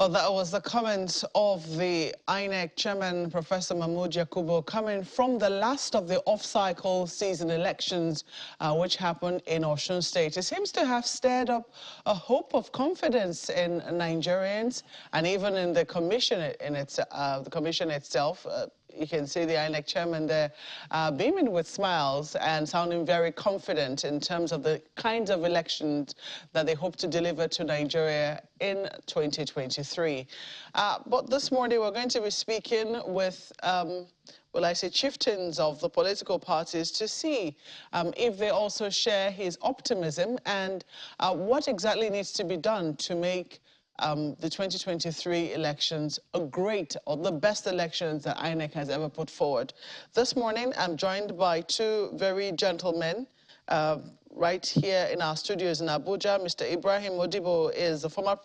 Well, that was the comment of the INEC chairman, Professor Mahmood Yakubu, coming from the last of the off-cycle season elections, which happened in Osun State. It seems to have stirred up a hope of confidence in Nigerians and even in the commission the commission itself. You can see the INEC chairman there beaming with smiles and sounding very confident in terms of the kinds of elections that they hope to deliver to Nigeria in 2023. But this morning we're going to be speaking with chieftains of the political parties to see if they also share his optimism and what exactly needs to be done to make the 2023 elections the best elections that INEC has ever put forward. This morning, I'm joined by two very gentlemen right here in our studios in Abuja. Mr. Ibrahim Modibo is a former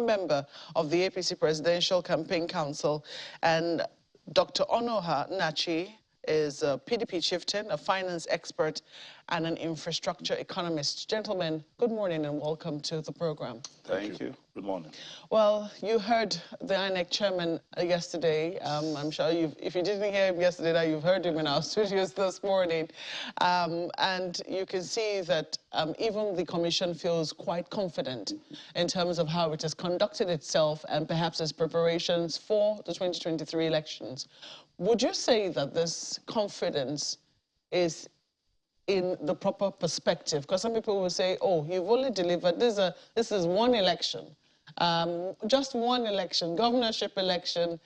member of the APC Presidential Campaign Council, and Dr. Onoha Nachi is a PDP chieftain, a finance expert, and an infrastructure economist. Gentlemen, good morning and welcome to the program. Thank you. Good morning. Well, you heard the INEC chairman yesterday. I'm sure if you didn't hear him yesterday, now you've heard him in our studios this morning. And you can see that even the commission feels quite confident in terms of how it has conducted itself and perhaps its preparations for the 2023 elections. Would you say that this confidence is in the proper perspective? Because some people will say, oh, you've only delivered, this is one election, just one election, governorship election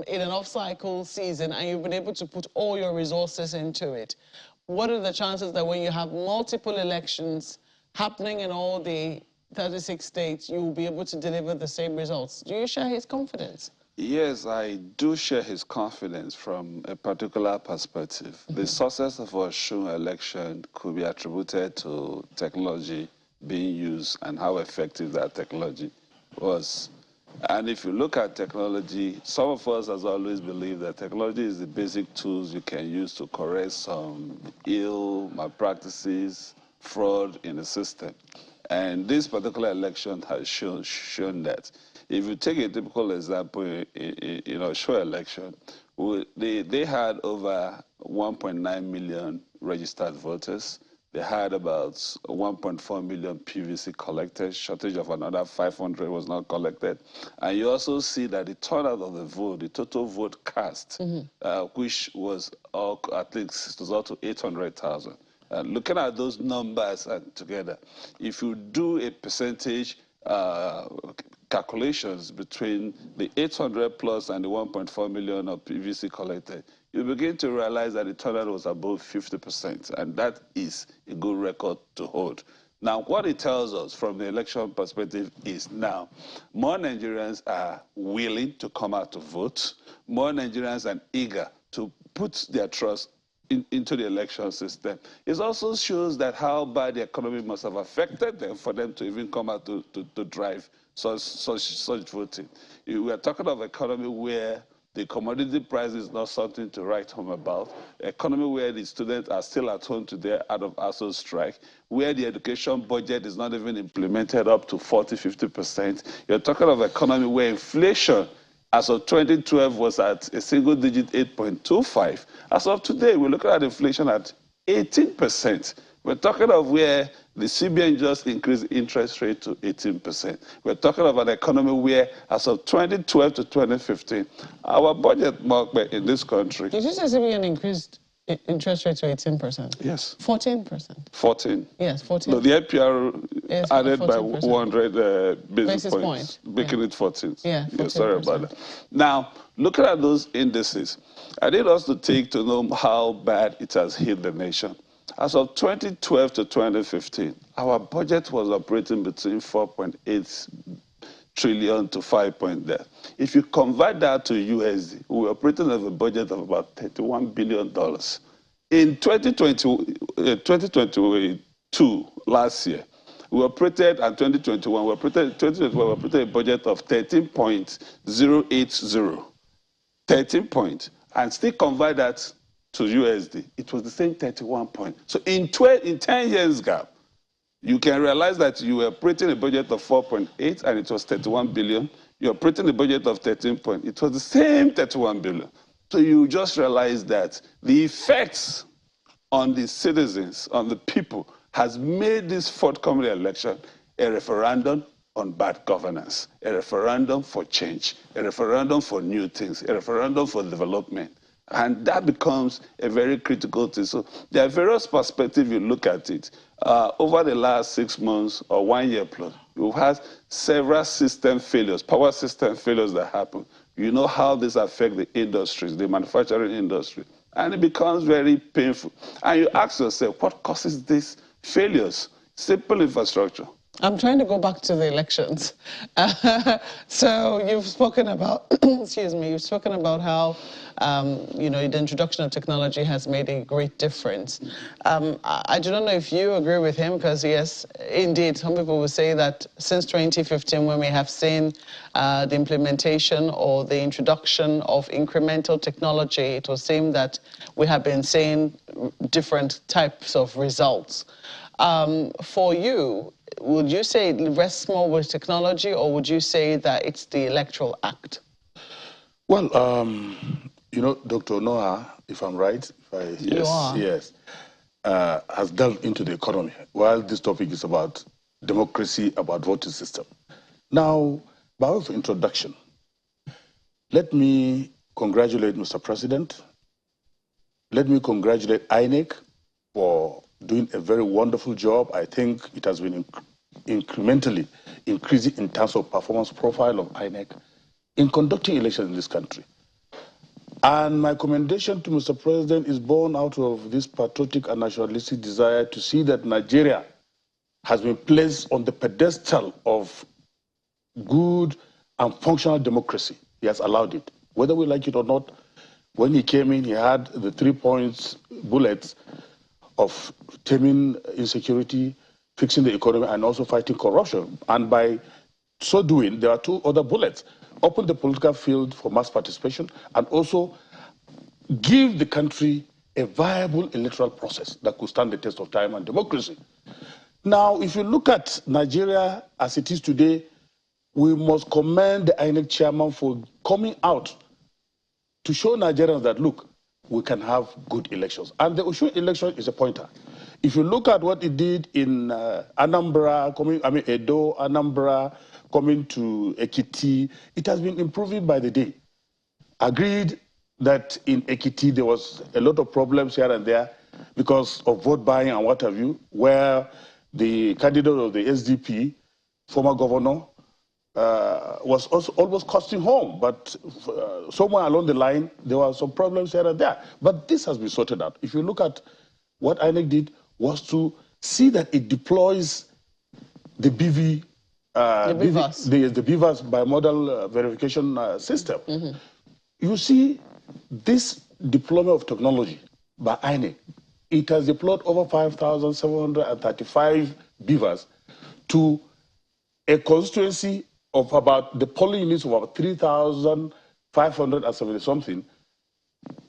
in an off-cycle season, and you've been able to put all your resources into it. What are the chances that when you have multiple elections happening in all the 36 states, you will be able to deliver the same results? Do you share his confidence? Yes, I do share his confidence from a particular perspective. The success of our Osun election could be attributed to technology being used and how effective that technology was. And if you look at technology, some of us has always believed that technology is the basic tools you can use to correct some ill malpractices, fraud in the system. And this particular election has shown that. If you take a typical example in a show election, they had over 1.9 million registered voters. They had about 1.4 million PVC collected. Shortage of another 500 was not collected. And you also see that the turnout of the vote, the total vote cast, which was at least it was up to 800,000. Looking at those numbers together, if you do a percentage calculations between the 800 plus and the 1.4 million of PVC collected, you begin to realize that the turnout was above 50%, and that is a good record to hold. Now, what it tells us from the election perspective is now more Nigerians are willing to come out to vote, more Nigerians are eager to put their trust into the election system. It also shows that how bad the economy must have affected them for them to even come out to drive such voting. We are talking of an economy where the commodity price is not something to write home about, an economy where the students are still at home today out of ASO strike, where the education budget is not even implemented up to 40–50%. You're talking of an economy where inflation as of 2012 was at a single digit 8.25. As of today, we're looking at inflation at 18%. We're talking of where the CBN just increased interest rate to 18%. We're talking of an economy where, as of 2012 to 2015, our budget mark in this country. Did you say CBN increased interest rate to 18%? Yes. 14%? 14. Yes, 14. No, the APR added 14%. By 100 basis points, making it 14. Yeah, 14%. Sorry about that. Now, looking at those indices, I need us to take to know how bad it has hit the nation. As of 2012 to 2015, our budget was operating between 4.8 trillion to 5 point there. If you convert that to USD, we were operating with a budget of about $31 billion. In 2022, last year, we operated, and 2021, we operated a budget of 13.080. 13 point, and still convert that to USD, it was the same 31 point. So in 10 years gap, you can realize that you were operating a budget of 4.8 and it was 31 billion. You're operating a budget of 13 point. It was the same 31 billion. So you just realize that the effects on the citizens, on the people, has made this forthcoming election a referendum on bad governance, a referendum for change, a referendum for new things, a referendum for development. And that becomes a very critical thing. So there are various perspectives you look at it. Over the last 6 months or 1 year plus, we've had several system failures, power system failures that happen. You know how this affects the industries, the manufacturing industry. And it becomes very painful. And you ask yourself, what causes these failures? Simple infrastructure. I'm trying to go back to the elections. So you've spoken about, excuse me, you've spoken about how, you know, the introduction of technology has made a great difference. I do not know if you agree with him, because yes, indeed, some people will say that since 2015, when we have seen the implementation or the introduction of incremental technology, it would seem that we have been seeing different types of results. For you, would you say it rests more with technology, or would you say that it's the Electoral Act? Well, you know, Dr. Noah, if I'm right, yes, has delved into the economy, while this topic is about democracy, about voting system. Now, by way of introduction, let me congratulate Mr. President. Let me congratulate INEC for doing a very wonderful job. I think it has been incrementally increasing in terms of performance profile of INEC in conducting elections in this country. And my commendation to Mr. President is born out of this patriotic and nationalistic desire to see that Nigeria has been placed on the pedestal of good and functional democracy. He has allowed it. Whether we like it or not, when he came in, he had the 3 points bullets of taming insecurity, fixing the economy, and also fighting corruption. And by so doing, there are 2 other bullets: open the political field for mass participation, and also give the country a viable electoral process that could stand the test of time and democracy. Now, if you look at Nigeria as it is today, we must commend the INEC chairman for coming out to show Nigerians that, look, we can have good elections. And the Osun election is a pointer. If you look at what it did in Anambra, Edo, Anambra, coming to Ekiti, it has been improving by the day. Agreed that in Ekiti there was a lot of problems here and there because of vote buying and what have you, where the candidate of the SDP, former governor, was also almost costing home, but somewhere along the line, there were some problems here and there. But this has been sorted out. If you look at what INEC did, was to see that it deploys the BVAS bimodal verification system. Mm-hmm. You see, this deployment of technology by INEC, it has deployed over 5,735 BVAS to a constituency of about the polling units of about 3,570 something,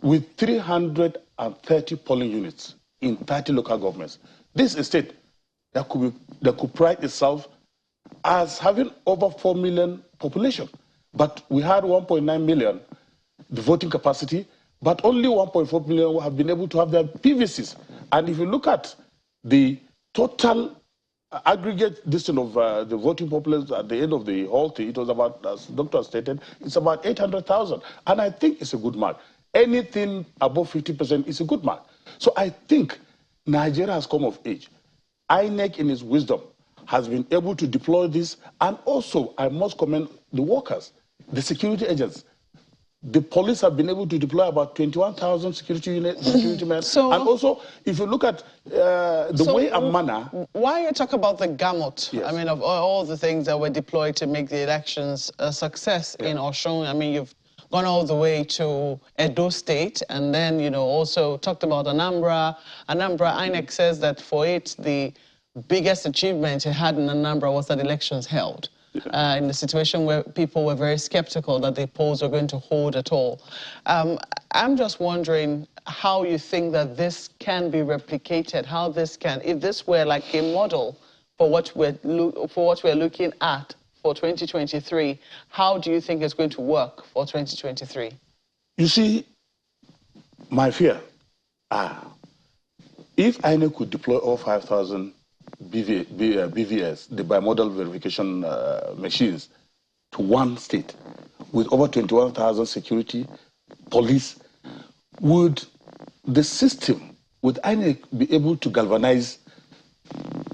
with 330 polling units in 30 local governments. This is a state that could pride itself as having over 4 million population, but we had 1.9 million the voting capacity, but only 1.4 million have been able to have their PVCs. And if you look at the total aggregate distance of the voting population at the end of the whole thing, it was about, as the doctor stated, it's about 800,000. And I think it's a good mark. Anything above 50% is a good mark. So I think Nigeria has come of age. INEC, in its wisdom, has been able to deploy this. And also, I must commend the workers, the security agents. The police have been able to deploy about 21,000 security men. And also, if you look at the way and manner... Why you talk about the gamut? Yes. I mean, of all the things that were deployed to make the elections a success in Osun, I mean, you've gone all the way to Edo State, and then, you know, also talked about Anambra. INEC says that for it, the biggest achievement it had in Anambra was that elections held. In a situation where people were very skeptical that the polls were going to hold at all. I'm just wondering how you think that this can be replicated, how this can, if this were like a model for what we're looking at for 2023, how do you think it's going to work for 2023? You see, my fear, if INEC could deploy all 5,000 BVS, the bimodal verification machines, to one state with over 21,000 security, police, would the system, would INEC be able to galvanize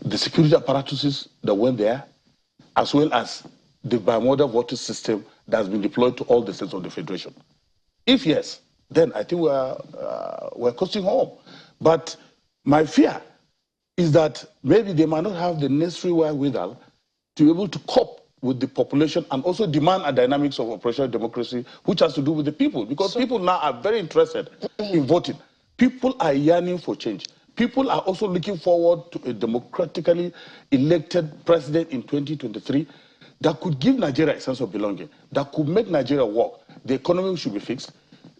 the security apparatuses that went there, as well as the bimodal voting system that has been deployed to all the states of the Federation? If yes, then I think we're coasting home. But my fear is that maybe they might not have the necessary wherewithal to be able to cope with the population and also demand a dynamics of operational democracy, which has to do with the people, because people now are very interested in voting. People are yearning for change. People are also looking forward to a democratically elected president in 2023 that could give Nigeria a sense of belonging, that could make Nigeria work. The economy should be fixed,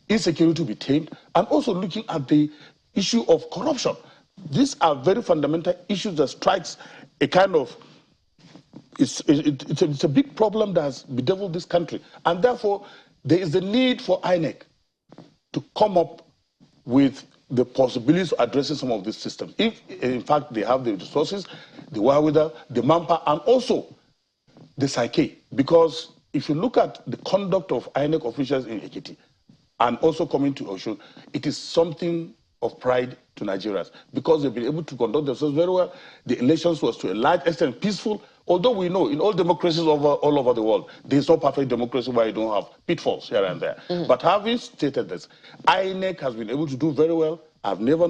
insecurity be tamed, and also looking at the issue of corruption. These are very fundamental issues that strikes a kind of, it's a big problem that has bedeviled this country. And therefore, there is the need for INEC to come up with the possibilities of addressing some of these systems. If, in fact, they have the resources, the wherewithal, the manpower, and also the psyche. Because if you look at the conduct of INEC officials in Ekiti, and also coming to Osun, it is something of pride to Nigerians, because they've been able to conduct themselves very well. The elections was to a large extent peaceful, although we know in all democracies all over the world, there's no perfect democracy where you don't have pitfalls here and there. But having stated this, INEC has been able to do very well. I've never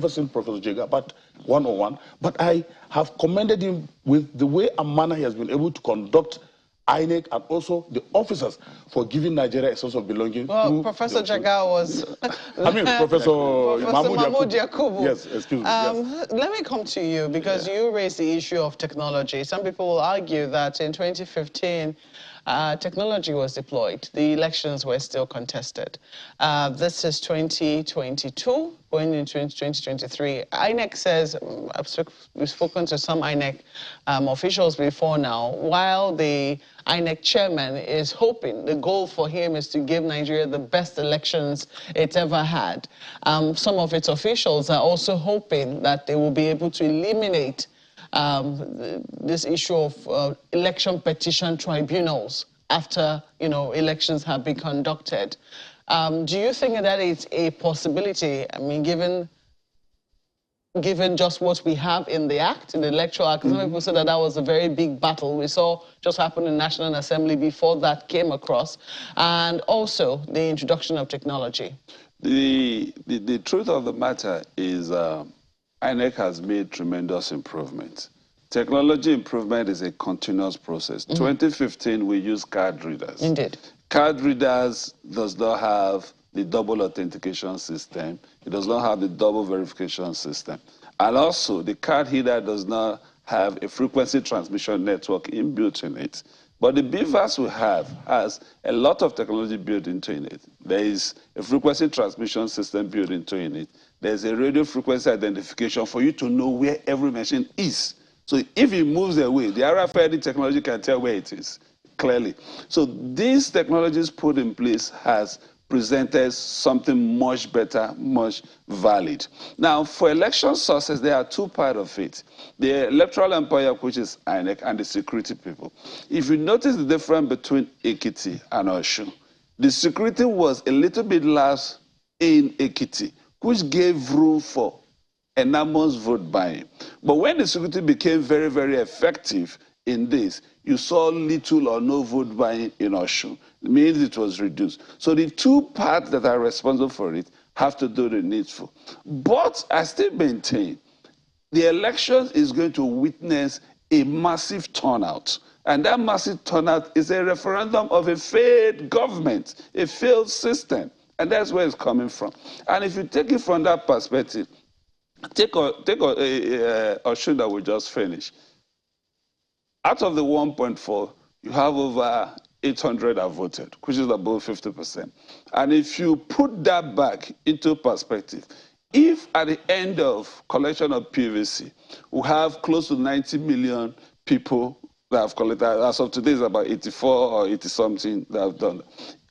seen Professor Jega, but one-on-one, but I have commended him with the way and manner he has been able to conduct INEC and also the officers for giving Nigeria a sense of belonging. Well, Professor Jaga was... Professor Mahmoud Yakubu. Yes, excuse me. Yes. Let me come to you, because you raised the issue of technology. Some people will argue that in 2015, technology was deployed. The elections were still contested. This is 2022, going into 2023. INEC says, we've spoken to some INEC officials before now, while the INEC chairman is hoping, the goal for him is to give Nigeria the best elections it ever had. Some of its officials are also hoping that they will be able to eliminate this issue of election petition tribunals after, elections have been conducted. Do you think that it's a possibility? I mean, given just what we have in the Act, in the Electoral Act, some people said that was a very big battle. We saw just happen in National Assembly before that came across, and also the introduction of technology. The truth of the matter is INEC has made tremendous improvements. Technology improvement is a continuous process. 2015, we used card readers. Indeed. Card readers does not have the double authentication system. It does not have the double verification system. And also, the card reader does not have a frequency transmission network inbuilt in it. But the BVAS we have has a lot of technology built into it. There is a frequency transmission system built into it. There's a radio frequency identification for you to know where every machine is. So if it moves away, the RFID technology can tell where it is, clearly. So these technologies put in place has presented something much better, much valid. Now, for election sources, there are two parts of it. The electoral employer, which is INEC, and the security people. If you notice the difference between Ekiti and Osun, the security was a little bit less in Ekiti, which gave room for enormous vote buying. But when the security became very, very effective in this, you saw little or no vote buying in Osun. It means it was reduced. So the two parts that are responsible for it have to do the needful. But I still maintain the elections is going to witness a massive turnout. And that massive turnout is a referendum of a failed government, a failed system. And that's where it's coming from. And if you take it from that perspective, take Osun that we just finished. Out of the 1.4, you have over 800 have voted, which is above 50%. And if you put that back into perspective, If at the end of collection of PVC, we have close to 90 million people that have collected, as of today, it's about 84 or 80 something that have done.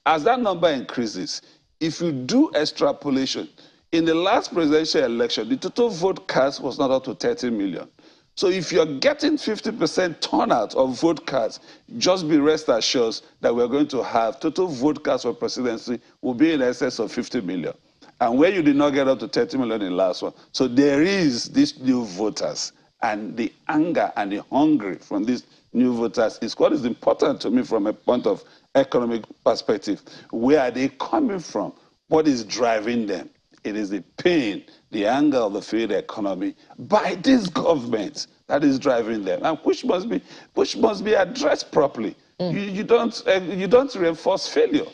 As that number increases, if you do extrapolation, in the last presidential election, the total vote cast was not up to 30 million. So if you're getting 50% turnout of vote cards, just be rest assured that we're going to have total vote cards for presidency will be in excess of 50 million. And where you did not get up to 30 million in the last one. So there is these new voters, and the anger and the hunger from these new voters is what is important to me from a point of economic perspective. Where are they coming from? What is driving them? It is the pain, the anger of the failed economy by this government that is driving them, and which must be addressed properly. You don't reinforce failure.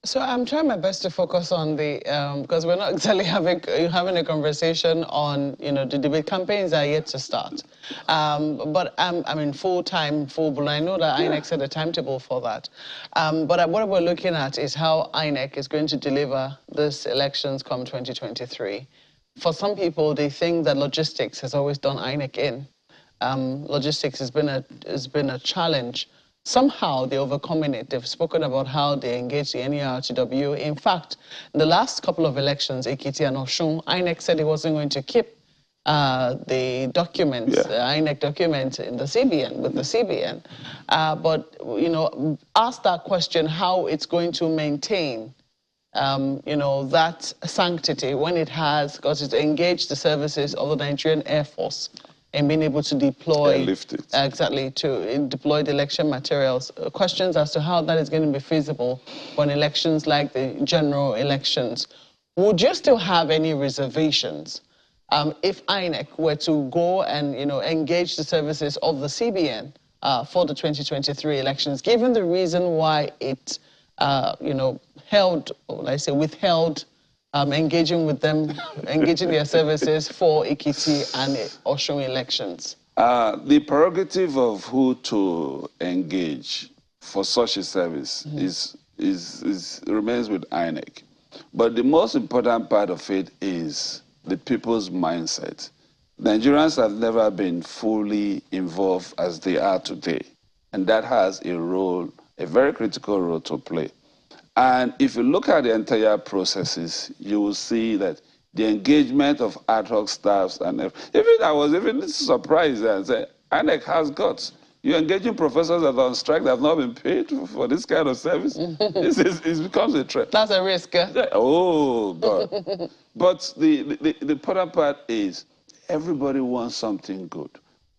So I'm trying my best to focus on the because we're not exactly having a conversation on the debate campaigns are yet to start, but I mean full blown. I know that INEC set a timetable for that, but what we're looking at is how INEC is going to deliver this elections come 2023. For some people, they think that logistics has always done INEC in. Logistics has been a challenge. Somehow they're overcoming it. They've spoken about how they engage the NERTW. In fact, in the last couple of elections, Ekiti and Osun, INEC said it wasn't going to keep the documents, INEC documents in the CBN, with the CBN. But, ask that question, how it's going to maintain, that sanctity when it has, because it's engaged the services of the Nigerian Air Force and being able to deploy to deploy the election materials. Questions as to how that is going to be feasible when elections like the general elections. Would you still have any reservations if INEC were to go and engage the services of the CBN for the 2023 elections, given the reason why it withheld engaging with them, engaging their services for Ekiti and Osun elections? The prerogative of who to engage for such a service remains with INEC. But the most important part of it is the people's mindset. Nigerians have never been fully involved as they are today, and that has a very critical role to play. And if you look at the entire processes, you will see that the engagement of ad hoc staffs and I was even surprised and said, INEC has guts. You're engaging professors that are on strike that have not been paid for this kind of service. It becomes a threat. That's a risk. Oh, God. But the important part is everybody wants something good.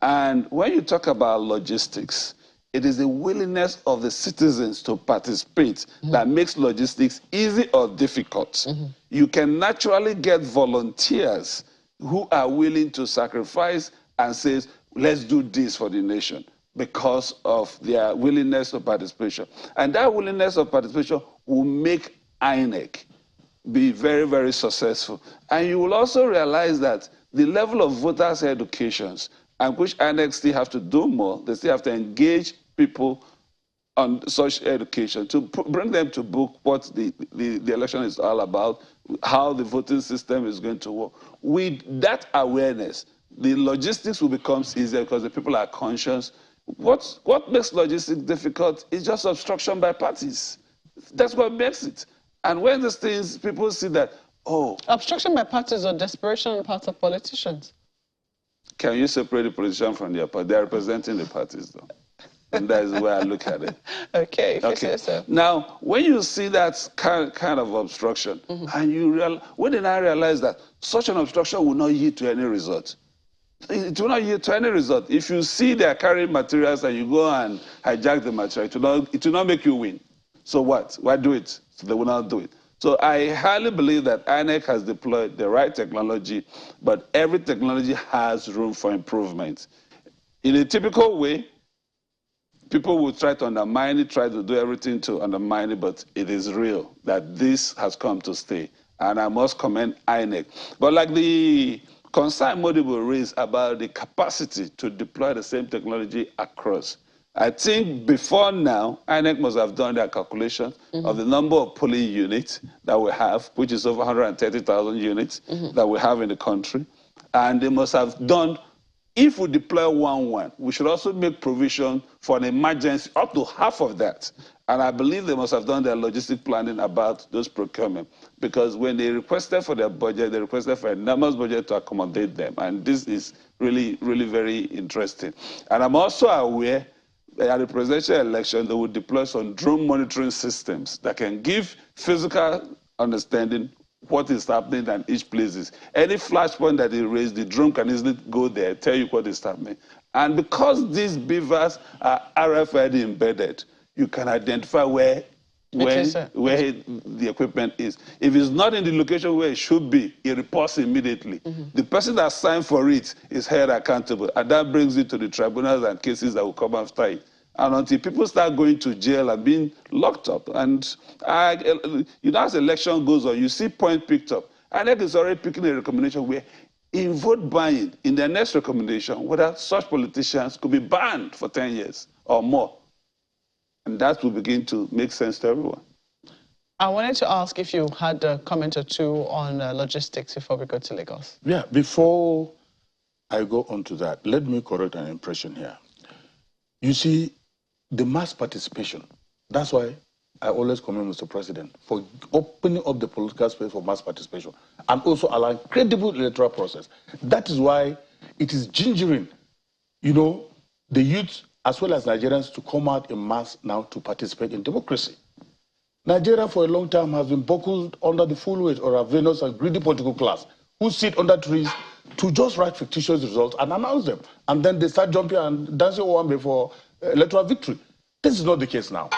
And when you talk about logistics, it is the willingness of the citizens to participate that makes logistics easy or difficult. You can naturally get volunteers who are willing to sacrifice and say, let's do this for the nation because of their willingness of participation. And that willingness of participation will make INEC be very, very successful. And you will also realize that the level of voters' educations, and which INEC still have to do more, they still have to engage people on such education to bring them to book what the election is all about, how the voting system is going to work. With that awareness, the logistics will become easier because the people are conscious. What makes logistics difficult is just obstruction by parties. That's what makes it. And when these things, people see that, oh. Obstruction by parties or desperation on the part of politicians. Can you separate the politician from their party? They're representing the parties, though. And that is the way I look at it. Okay, if you say so. Now, when you see that kind of obstruction, and when I realize that such an obstruction will not yield to any result. It will not yield to any result. If you see they are carrying materials and you go and hijack the material, it will not make you win. So what? Why do it? So they will not do it. So I highly believe that INEC has deployed the right technology, but every technology has room for improvement. In a typical way, people will try to undermine it, try to do everything to undermine it, but it is real that this has come to stay. And I must commend INEC. But like the concern Modi will raise about the capacity to deploy the same technology across, I think before now, INEC must have done their calculation of the number of polling units that we have, which is over 130,000 units that we have in the country. And they must have done, if we deploy 1-1, we should also make provision for an emergency up to half of that. And I believe they must have done their logistic planning about those procurement, because when they requested for their budget, they requested for a enormous budget to accommodate them. And this is really, really very interesting. And I'm also aware at the presidential election, they will deploy some drone monitoring systems that can give physical understanding what is happening in each place. Any flashpoint that they raise, the drone can easily go there, tell you what is happening. And because these beavers are RFID embedded, you can identify where the equipment is. If it's not in the location where it should be, it reports immediately. The person that signed for it is held accountable, and that brings it to the tribunals and cases that will come after it. And until people start going to jail and being locked up, and as election goes on, you see point picked up. INEC is already picking a recommendation where in vote buying, in their next recommendation, whether such politicians could be banned for 10 years or more. And that will begin to make sense to everyone. I wanted to ask if you had a comment or two on logistics before we go to Lagos. Yeah, before I go on to that, let me correct an impression here. You see, the mass participation, that's why I always commend Mr. President for opening up the political space for mass participation and also allowing credible electoral process. That is why it is gingering, the youth as well as Nigerians to come out in mass now to participate in democracy. Nigeria for a long time has been buckled under the full weight of a ravenous and greedy political class who sit under trees to just write fictitious results and announce them. And then they start jumping and dancing one before electoral victory. This is not the case now.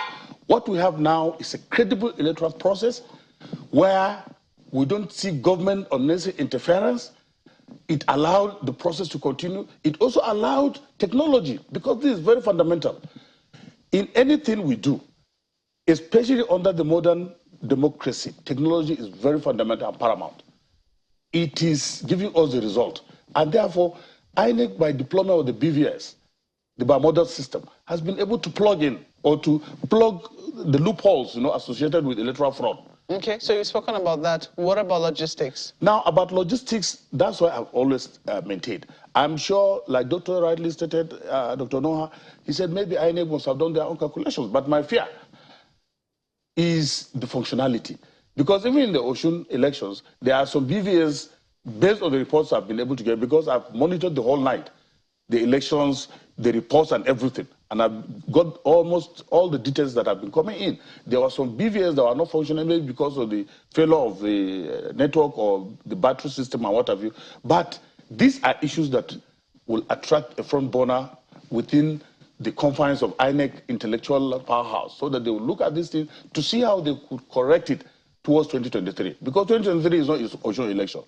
What we have now is a credible electoral process where we don't see government unnecessary interference. It allowed the process to continue. It also allowed technology, because this is very fundamental. In anything we do, especially under the modern democracy, technology is very fundamental and paramount. It is giving us the result. And therefore, INEC, by deployment of the BVS, the bimodal system, has been able to plug in or to plug the loopholes associated with electoral fraud. Okay, so you've spoken about that. What about logistics? Now, about logistics, that's why I've always maintained. I'm sure, like Dr. rightly stated, Dr. Noha, he said maybe INEC must have done their own calculations, but my fear is the functionality. Because even in the Osun elections, there are some BVS, based on the reports I've been able to get, because I've monitored the whole night, the elections, the reports and everything. And I've got almost all the details that have been coming in. There were some BVS that were not functioning maybe because of the failure of the network or the battery system and what have you. But these are issues that will attract a front burner within the confines of INEC intellectual powerhouse, so that they will look at these things to see how they could correct it towards 2023. Because 2023 is not an Osun election.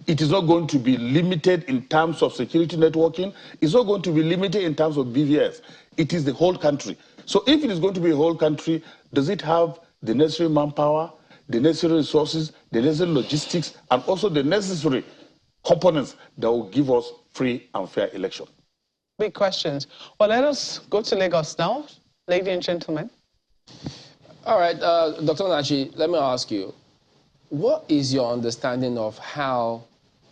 It is not going to be limited in terms of security networking. It's not going to be limited in terms of BVS. It is the whole country. So if it is going to be a whole country, does it have the necessary manpower, the necessary resources, the necessary logistics, and also the necessary components that will give us free and fair election? Big questions. Well, let us go to Lagos now, ladies and gentlemen. All right, Dr. Nachi, let me ask you, what is your understanding of how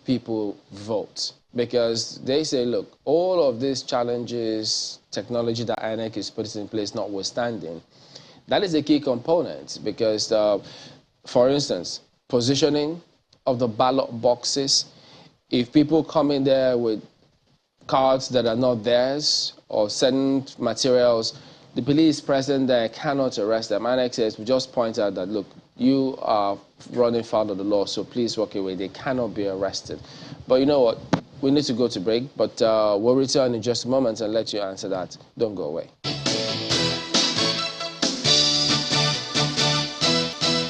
people vote? Because they say, look, all of these challenges, technology that INEC is putting in place notwithstanding, that is a key component because, for instance, positioning of the ballot boxes, if people come in there with cards that are not theirs or certain materials, the police present there cannot arrest them. INEC says, we just point out that, look, you are running foul of the law, so please walk away. They cannot be arrested. But you know what? We need to go to break, but we'll return in just a moment and let you answer that. Don't go away.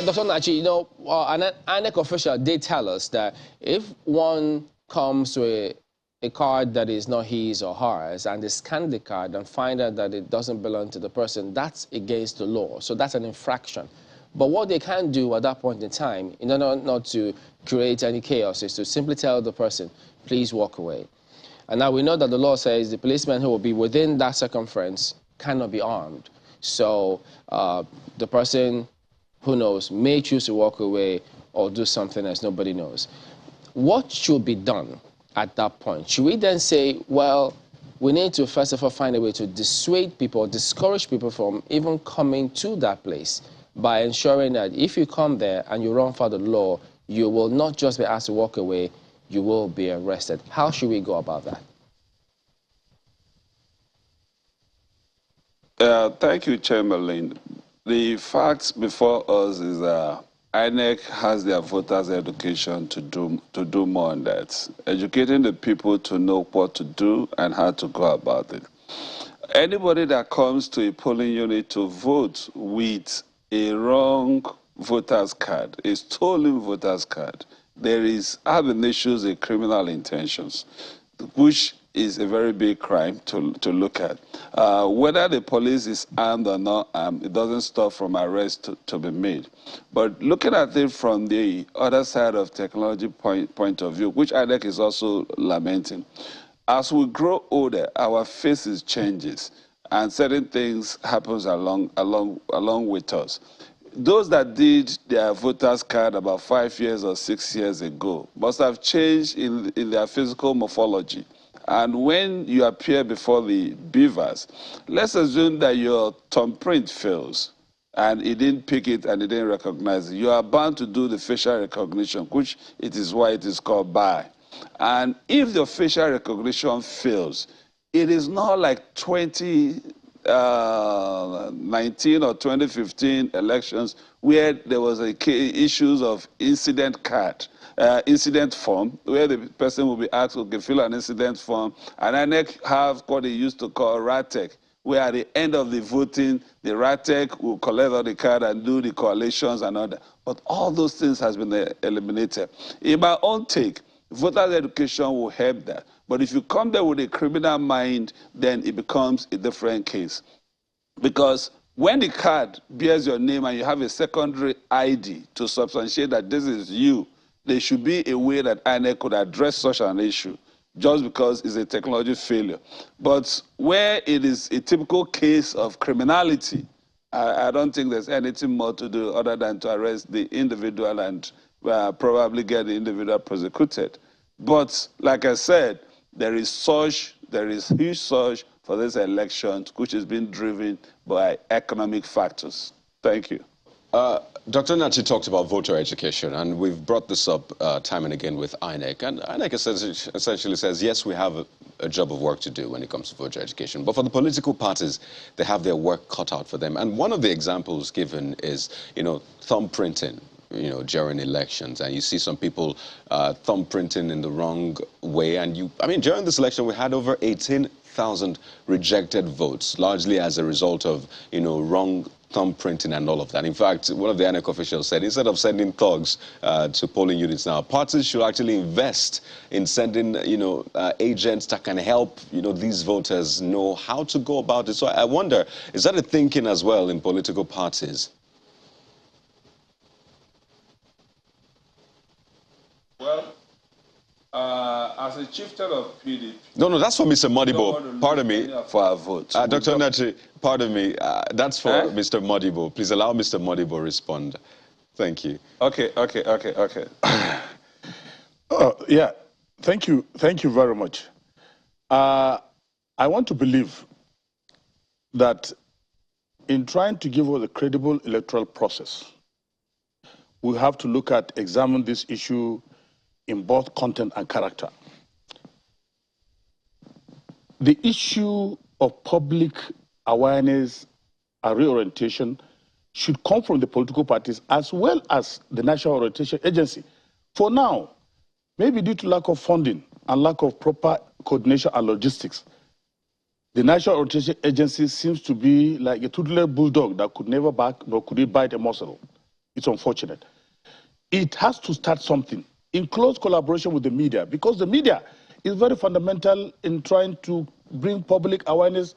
Dr. Nachi, an INEC official did tell us that if one comes with a card that is not his or hers and they scan the card and find out that it doesn't belong to the person, that's against the law. So that's an infraction. But what they can do at that point in time, in order not to create any chaos, is to simply tell the person, please walk away. And now we know that the law says the policeman who will be within that circumference cannot be armed. So the person, who knows, may choose to walk away or do something else, nobody knows. What should be done at that point? Should we then say, well, we need to first of all find a way to dissuade people, discourage people from even coming to that place by ensuring that if you come there and you run for the law, you will not just be asked to walk away, you will be arrested. How should we go about that? Thank you, Chamberlain. The facts before us is that INEC has their voters' education to do more on that, educating the people to know what to do and how to go about it. Anybody that comes to a polling unit to vote with a wrong voter's card, a stolen voter's card, there is ab initio a criminal intentions, which is a very big crime to look at. Whether the police is armed or not armed, it doesn't stop from arrest to be made. But looking at it from the other side of technology point of view, which INEC is also lamenting, as we grow older, our faces changes, and certain things happens along with us. Those that did their voters card about 5 years or 6 years ago must have changed in their physical morphology. And when you appear before the beavers, let's assume that your thumbprint fails and it didn't pick it and it didn't recognize it. You are bound to do the facial recognition, which it is why it is called BI. And if the facial recognition fails, it is not like 2019 or 2015 elections where there was issues of incident card. Incident form, where the person will be asked to fill an incident form, and INEC have what they used to call RATEC, where at the end of the voting, the RATEC will collect all the card and do the collations and all that. But all those things has been eliminated. In my own take, voters' education will help that. But if you come there with a criminal mind, then it becomes a different case. Because when the card bears your name and you have a secondary ID to substantiate that this is you, there should be a way that INEC could address such an issue just because it's a technology failure. But where it is a typical case of criminality, I don't think there's anything more to do other than to arrest the individual and probably get the individual prosecuted. But like I said, there is huge surge for this election, which is being driven by economic factors. Thank you. Dr. Nachi talked about voter education, and we've brought this up time and again with INEC. And INEC essentially says, yes, we have a job of work to do when it comes to voter education. But for the political parties, they have their work cut out for them. And one of the examples given is, thumbprinting, during elections. And you see some people thumbprinting in the wrong way. And during this election, we had over 18,000 rejected votes, largely as a result of, wrong thumbprinting and all of that. In fact, one of the INEC officials said, instead of sending thugs to polling units now, parties should actually invest in sending, agents that can help, these voters know how to go about it. So I wonder, is that a thinking as well in political parties? Well, as a chieftain of PDP... No, that's for Mr. Modibo. Pardon me. For our vote. Dr. Nachi, pardon me. That's for Mr. Modibo. Please allow Mr. Modibo respond. Thank you. Okay. Yeah, thank you very much. I want to believe that in trying to give us a credible electoral process, we have to examine this issue in both content and character. The issue of public awareness and reorientation should come from the political parties as well as the National Orientation Agency. For now, maybe due to lack of funding and lack of proper coordination and logistics, the National Orientation Agency seems to be like a toothless bulldog that could never bark nor could it bite a muzzle. It's unfortunate. It has to start something in close collaboration with the media, because the media is very fundamental in trying to bring public awareness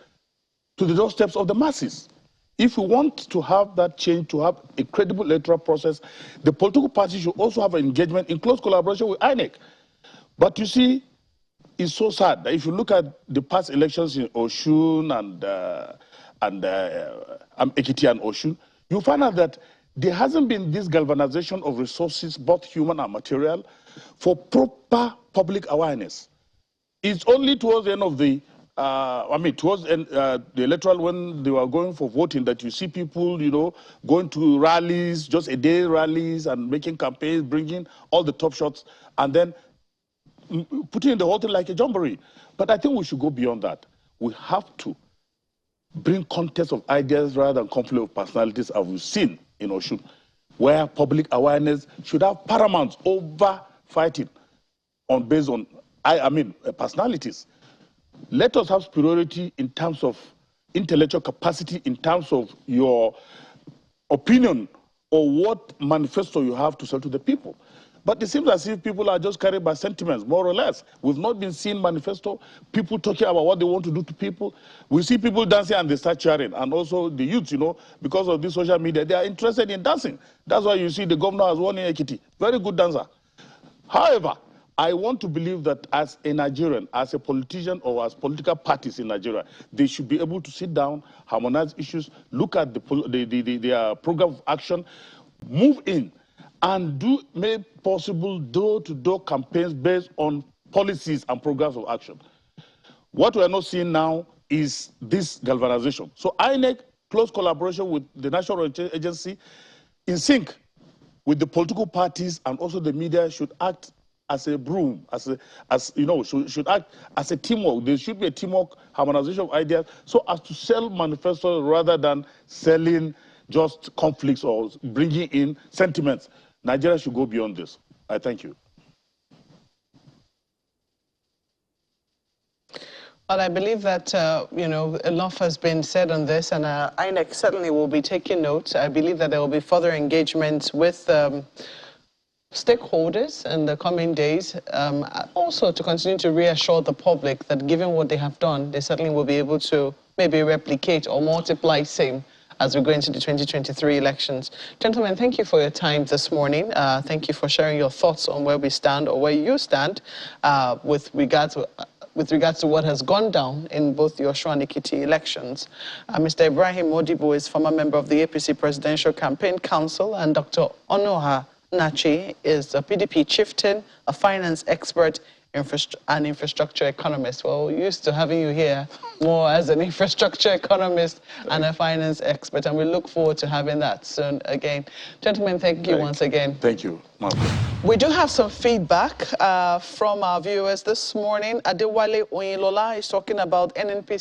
to the doorsteps of the masses. If we want to have that change, to have a credible electoral process, the political parties should also have an engagement in close collaboration with INEC. But you see, it's so sad that if you look at the past elections in Osun and Ekiti and Osun, you find out that there hasn't been this galvanization of resources, both human and material, for proper public awareness. It's only towards the end of the, towards the electoral, when they were going for voting, that you see people, you know, going to rallies, just a day rallies, and making campaigns, bringing all the top shots, and then putting the whole thing like a jamboree. But I think we should go beyond that. We have to bring contest of ideas rather than conflict of personalities, as we've seen in Osun, where public awareness should have paramount over fighting based on personalities. Let us have superiority in terms of intellectual capacity, in terms of your opinion or what manifesto you have to sell to the people. But it seems as if people are just carried by sentiments, more or less. We've not been seeing manifesto, people talking about what they want to do to people. We see people dancing and they start cheering. And also the youth, you know, because of this social media, they are interested in dancing. That's why you see the governor has won in Ekiti. Very good dancer. However, I want to believe that as a Nigerian, as a politician or as political parties in Nigeria, they should be able to sit down, harmonize issues, look at their program of action, move in, and do make possible door-to-door campaigns based on policies and programs of action. What we are not seeing now is this galvanization. So INEC, close collaboration with the National Agency, in sync with the political parties and also the media, should act as a broom, should act as a teamwork. There should be a teamwork, harmonization of ideas, so as to sell manifestos rather than selling just conflicts or bringing in sentiments. Nigeria should go beyond this. I thank you. Well, I believe that, enough has been said on this, and INEC certainly will be taking note. I believe that there will be further engagement with stakeholders in the coming days, also to continue to reassure the public that given what they have done, they certainly will be able to maybe replicate or multiply same as we go into the 2023 elections. Gentlemen, thank you for your time this morning. Thank you for sharing your thoughts on where we stand or where you stand with regards to what has gone down in both the Osun and Ekiti elections. Mr. Ibrahim Modibo is former member of the APC Presidential Campaign Council, and Dr. Onoha Nachi is a PDP chieftain, a finance expert, and infrastructure economist. Well, we're used to having you here more as an infrastructure economist and a finance expert, and we look forward to having that soon again. Gentlemen, thank you once again. Thank you, Marco. We do have some feedback from our viewers this morning. Adewale Oyinlola is talking about NNPC